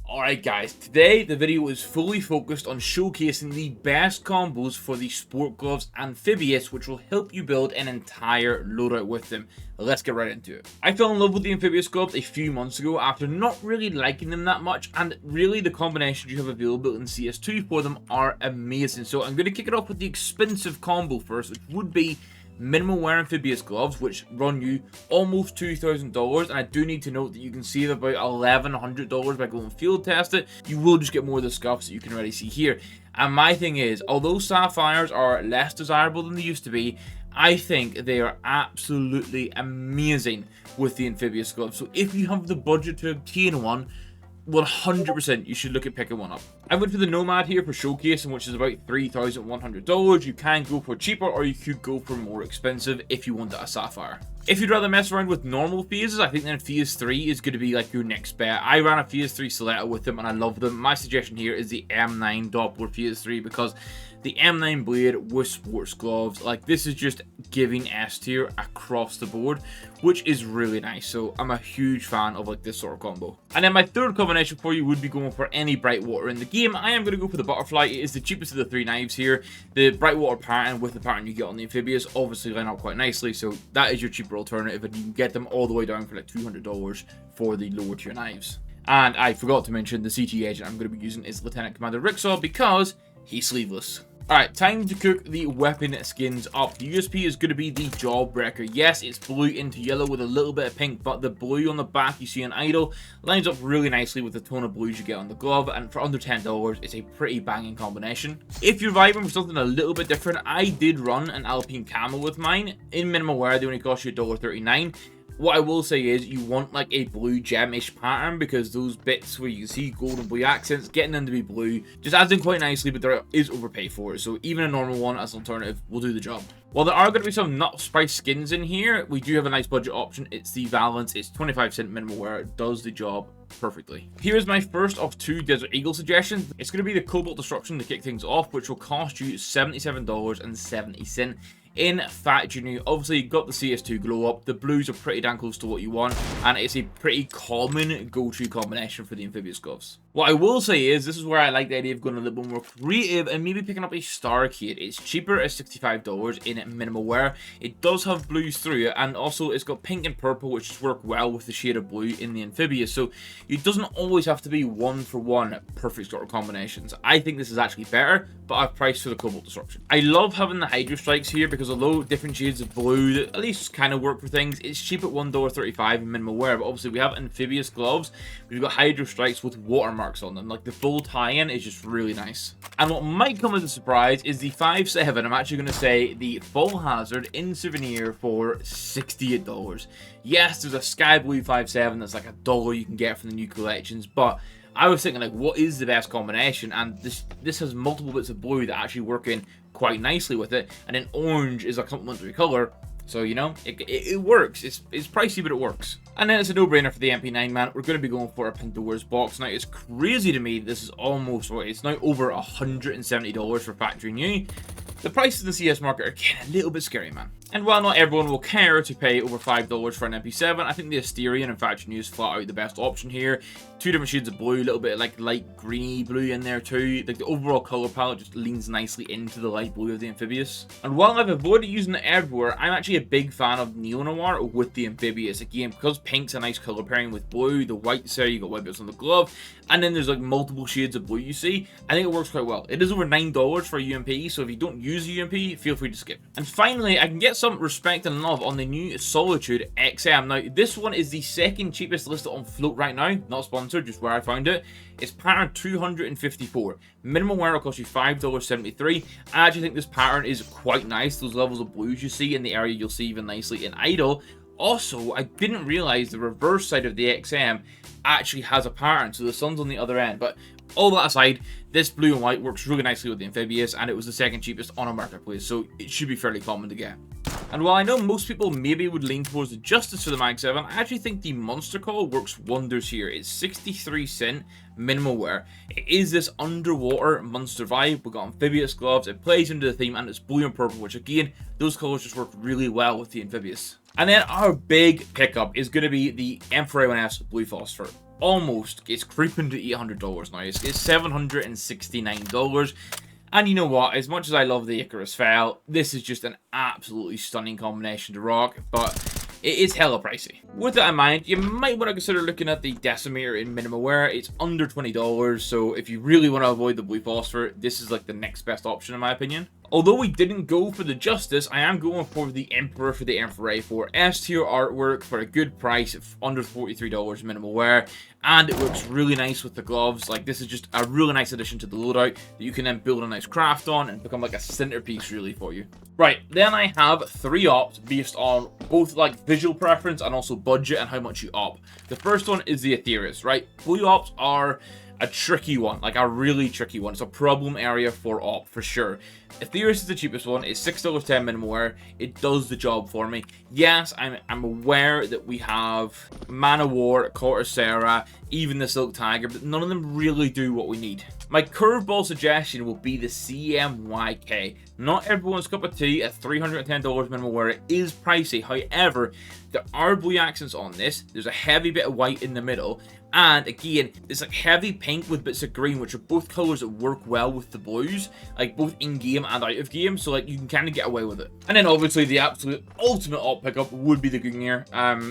Alright guys, today the video is fully focused on showcasing the best combos for the sport gloves Amphibious, which will help you build an entire loadout with them. Let's get right into it. I fell in love with the Amphibious gloves a few months ago after not really liking them that much, and really the combinations you have available in CS2 for them are amazing. So I'm going to kick it off with the expensive combo first, which would be minimum wear Amphibious gloves, which run you almost $2,000, and I do need to note that you can save about $1,100 by going field test it. You will just get more of the scuffs that you can already see here. And my thing is, although sapphires are less desirable than they used to be, I think they are absolutely amazing with the Amphibious gloves. So if you have the budget to obtain one, 100% you should look at picking one up. I went for the Nomad here for showcasing, which is about $3,100. You can go for cheaper, or you could go for more expensive if you wanted a sapphire. If you'd rather mess around with normal phases, I think then Phase 3 is going to be like your next bet. I ran a Phase 3 Stiletto with them and I love them. My suggestion here is the M9 Doppler Phase 3 because the M9 blade with sports gloves, like this is just giving S tier across the board, which is really nice. So I'm a huge fan of like this sort of combo. And then my third combination for you would be going for any bright water in the game. I am going to go for the butterfly. It is the cheapest of the three knives here. The bright water pattern with the pattern you get on the Amphibious obviously line up quite nicely, so that is your cheaper alternative, and you can get them all the way down for like $200 for the lower tier knives. And I forgot to mention the CT agent I'm going to be using is Lieutenant Commander Ricksaw because he's sleeveless. Alright, time to cook the weapon skins up. The USP is going to be the Jawbreaker. Yes, it's blue into yellow with a little bit of pink, but the blue on the back you see on Idle lines up really nicely with the tone of blues you get on the glove, and for under $10, it's a pretty banging combination. If you're vibing for something a little bit different, I did run an Alpine Camo with mine. In minimal wear, they only cost you $1.39. What I will say is you want like a blue gem-ish pattern, because those bits where you can see gold and blue accents, getting them to be blue just adds in quite nicely, but there is overpay for it. So even a normal one as an alternative will do the job. While there are going to be some nut spice skins in here, we do have a nice budget option. It's the Valence. It's 25% minimal wear. It does the job perfectly. Here's my first of two Desert Eagle suggestions. It's going to be the Cobalt Destruction to kick things off, which will cost you $77.70. In factory new, obviously you got the CS2 glow up, the blues are pretty damn close to what you want, and it's a pretty common go-to combination for the Amphibious gloves. What I will say is, this is where I like the idea of going a little bit more creative and maybe picking up a Star Kit. It's cheaper at $65 in minimal wear. It does have blues through it, and also it's got pink and purple, which just work well with the shade of blue in the Amphibious, so it doesn't always have to be one-for-one perfect sort of combinations. I think this is actually better, but I've priced for the Cobalt Disruption. I love having the Hydro Strikes here because although different shades of blue that at least kind of work for things, it's cheap at $1.35 in minimal wear. But obviously we have Amphibious gloves, we've got Hydro Strikes with watermarks on them. Like the full tie-in is just really nice. And what might come as a surprise is the 5.7, I'm actually going to say the Full Hazard in Souvenir for $68. Yes, there's a Sky Blue 5.7 that's like $1 you can get from the new collections, but I was thinking, like, what is the best combination? And this has multiple bits of blue that actually work in quite nicely with it, and then orange is a complementary color, so you know it works. It's pricey, but it works. And then it's a no-brainer for the MP9, man. We're going to be going for a Pandora's box. Now, it's crazy to me this is almost, well, it's now over $170 for factory new. The prices in the CS market are getting a little bit scary, man. And while not everyone will care to pay over $5 for an MP7, I think the Asterion and Factory New is flat out the best option here. Two different shades of blue, a little bit of like light greeny blue in there too. Like the overall color palette just leans nicely into the light blue of the Amphibious. And while I've avoided using it everywhere, I'm actually a big fan of Neo Noir with the Amphibious. Again, because pink's a nice color pairing with blue, the white's there, you got white bits on the glove, and then there's like multiple shades of blue you see. I think it works quite well. It is over $9 for a UMP, so if you don't use a UMP, feel free to skip. And finally, I can get some respect and love on the new Solitude XM. Now, this one is the second cheapest listed on Float right now. Not sponsored, just where I found it. It's pattern 254. Minimal wear will cost you $5.73. I actually think this pattern is quite nice. Those levels of blues you see in the area, you'll see even nicely in Idle. Also, I didn't realize the reverse side of the XM actually has a pattern, so the sun's on the other end. But all that aside, this blue and white works really nicely with the Amphibious, and it was the second cheapest on a marketplace, so it should be fairly common to get. And while I know most people maybe would lean towards the Justice for the Mag 7, I actually think the Monster Call works wonders here. It's 63 cent minimal wear. It is this underwater monster vibe. We've got Amphibious gloves, it plays into the theme, and it's blue and purple, which again, those colors just work really well with the Amphibious. And then our big pickup is going to be the M4A1S Blue Phosphor. almost, it's creeping to $800 now. It's $769. And you know what, as much as I love the Icarus Fell, this is just an absolutely stunning combination to rock, but it is hella pricey. With that in mind, you might want to consider looking at the Decimator in minimal wear. It's under $20, so if you really want to avoid the blue phosphor, this is like the next best option in my opinion. Although we didn't go for the Justice, I am going for the Emperor for the Emperor for S tier artwork for a good price of under $43 minimal wear, and it looks really nice with the gloves. Like, this is just a really nice addition to the loadout that you can then build a nice craft on and become like a centerpiece really for you. Right, then I have 3 ops based on both like visual preference and also budget and how much you op. The first one is the Aetherius, right? Blue ops are a tricky one, like a really tricky one. It's a problem area for op for sure. Aetherius is the cheapest one. It's $6.10 minimal wear. It does the job for me. Yes, I'm aware that we have Man of War, Cortacera, even the Silk Tiger, but none of them really do what we need. My curveball suggestion will be the CMYK. Not everyone's cup of tea at $310 minimal wear. It is pricey. However, there are blue accents on this. There's a heavy bit of white in the middle. And again, there's like heavy pink with bits of green, which are both colors that work well with the blues, like both in-game and out of game, so like you can kind of get away with it. And then obviously the absolute ultimate op pickup would be the Gungnir.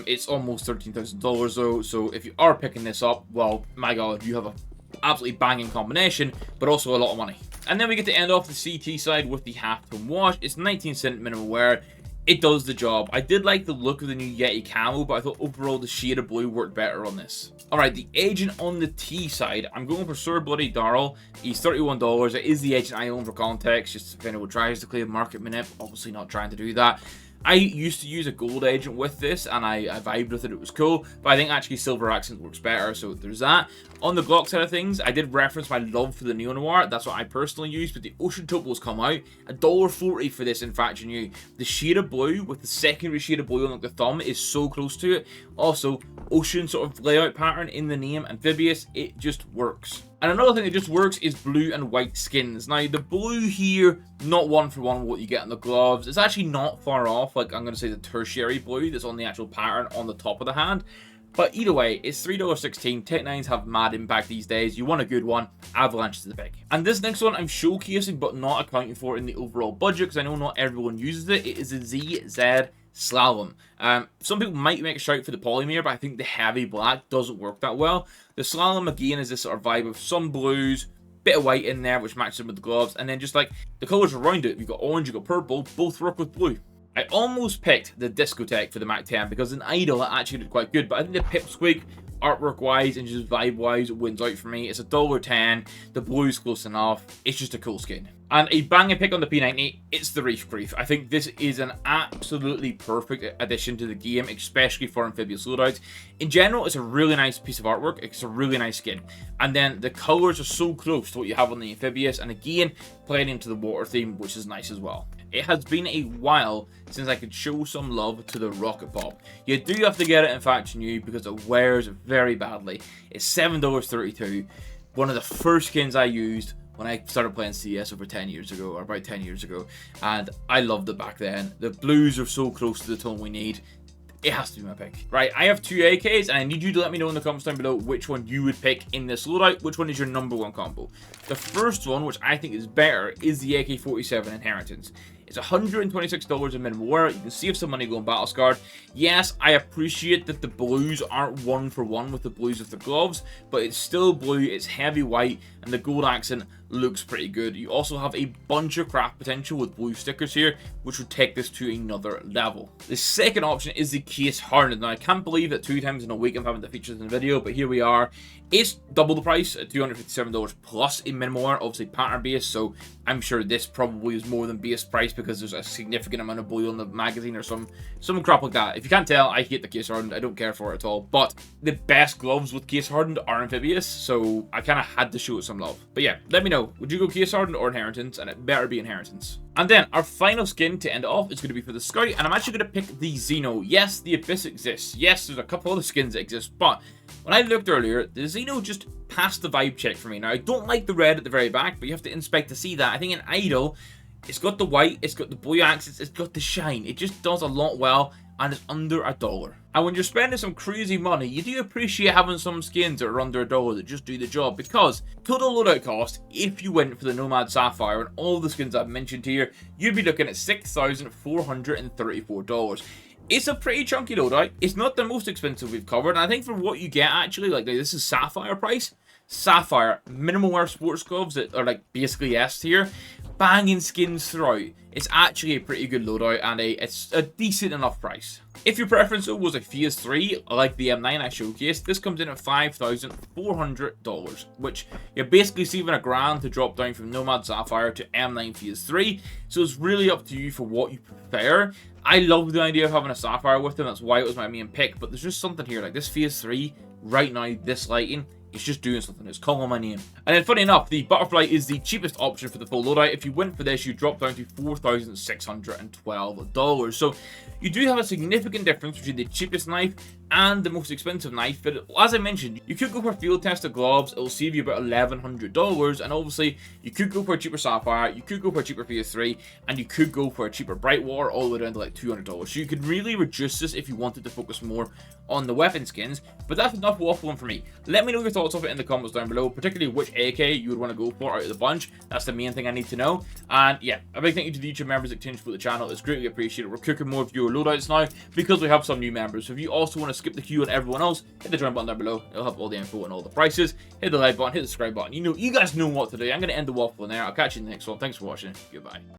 It's almost $13,000 though, so if you are picking this up, well, my god, you have a absolutely banging combination, but also a lot of money. And then we get to end off the CT side with the half-tone wash. It's 19-cent minimum wear. It does the job. I did like the look of the new Yeti camo, but I thought overall the shade of blue worked better on this. Alright, the agent on the T side, I'm going for Sir Bloody Darl. He's $31. It is the agent I own for context, just if anyone tries to claim market manip, obviously not trying to do that. I used to use a gold agent with this, and I vibed with it, it was cool, but I think actually silver accent works better, so there's that. On the Glock side of things, I did reference my love for the Neo Noir, that's what I personally use, but the Ocean Topos come out, $1.40 for this in fact new. The shade of blue, with the secondary shade of blue on like the thumb, is so close to it. Also, ocean sort of layout pattern in the name, Amphibious, it just works. And another thing that just works is blue and white skins. Now, the blue here, not one for one what you get on the gloves. It's actually not far off, like I'm going to say the tertiary blue that's on the actual pattern on the top of the hand. But either way, it's $3.16. Tech 9s have mad impact these days. You want a good one, Avalanche is the pick. And this next one I'm showcasing but not accounting for in the overall budget because I know not everyone uses it. It is a ZZ Slalom. Some people might make a shout for the polymer, but I think the heavy black doesn't work that well. The Slalom again is this sort of vibe of some blues, bit of white in there which matches with the gloves, and then just like the colors around it. You've got orange, you've got purple, both work with blue. I almost picked the Discotheque for the Mac 10 because in Idle it actually did quite good, but I think the Pipsqueak, artwork wise and just vibe wise, wins out for me. It's $1.10, the blue's close enough, it's just a cool skin. And a banging pick on the P90, it's the Reef Grief. I think this is an absolutely perfect addition to the game, especially for Amphibious loadouts. In general, it's a really nice piece of artwork, it's a really nice skin. And then the colors are so close to what you have on the Amphibious, and again, playing into the water theme, which is nice as well. It has been a while since I could show some love to the Rocket Pop. You do have to get it in fact new because it wears very badly. It's $7.32. One of the first skins I used when I started playing CS over 10 years ago, or about 10 years ago, and I loved it back then. The blues are so close to the tone we need. It has to be my pick. Right, I have 2 AKs, and I need you to let me know in the comments down below which one you would pick in this loadout. Which one is your #1 combo? The first one, which I think is better, is the AK-47 Inheritance. It's $126 in minimum wear. You can save some money going battle scarred. Yes, I appreciate that the blues aren't one for one with the blues of the gloves, but it's still blue, it's heavy white, and the gold accent looks pretty good. You also have a bunch of craft potential with blue stickers here, which would take this to another level. The second option is the Case Hardened. Now, I can't believe that 2 times in a week I'm having to feature this in the video, but here we are. It's double the price at $257 plus in minimal wear, obviously pattern based, so I'm sure this probably is more than base price because there's a significant amount of blue on the magazine or some crap like that. If you can't tell, I hate the Case Hardened, I don't care for it at all, but the best gloves with Case Hardened are Amphibious, so I kind of had to show it some love. But yeah, let me know, would you go Case Hardened or Inheritance? And it better be Inheritance. And then our final skin to end it off is going to be for the Scout, and I'm actually going to pick the Xeno. Yes, the Abyss exists. Yes, there's a couple other skins that exist, but when I looked earlier, the Xeno just passed the vibe check for me. Now, I don't like the red at the very back, but you have to inspect to see that. I think in Idle, it's got the white, it's got the blue accents, it's got the shine. It just does a lot well. and it's under $1. And when you're spending some crazy money, you do appreciate having some skins that are under $1 that just do the job, because total loadout cost, if you went for the Nomad Sapphire and all the skins I've mentioned here, you'd be looking at $6,434. It's a pretty chunky loadout. It's not the most expensive we've covered, and I think for what you get, actually, like this is Sapphire price. Sapphire, minimal wear sports gloves that are like basically S tier, banging skins throughout. It's actually a pretty good loadout, and it's a decent enough price. If your preference though was a Phase 3, like the M9 I showcased, this comes in at $5,400, which you're basically saving $1,000 to drop down from Nomad Sapphire to M9 Phase 3, so it's really up to you for what you prefer. I love the idea of having a Sapphire with them, that's why it was my main pick, but there's just something here, like this Phase 3, right now, this lighting, it's just doing something. It's calling my name. And then funny enough, the butterfly is the cheapest option for the full loadout. If you went for this, you drop down to $4,612. So you do have a significant difference between the cheapest knife and the most expensive knife. But as I mentioned, you could go for field tested gloves. It'll save you about $1,100. And obviously, you could go for a cheaper Sapphire. You could go for a cheaper Phase 3. And you could go for a cheaper Brightwater all the way down to like $200. So you could really reduce this if you wanted to focus more on the weapon skins. But that's enough waffling for me. Let me know your thoughts of it in the comments down below, particularly which AK you would want to go for out of the bunch. That's the main thing I need to know. And yeah, a big thank you to the YouTube members that continue to support the channel. It's greatly appreciated. We're cooking more viewer loadouts now because we have some new members. So if you also want to skip the queue on everyone else, hit the join button down below. It'll have all the info and all the prices. Hit the like button, hit the subscribe button. You guys know what to do. I'm going to end the waffle in there. I'll catch you in the next one. Thanks for watching. Goodbye.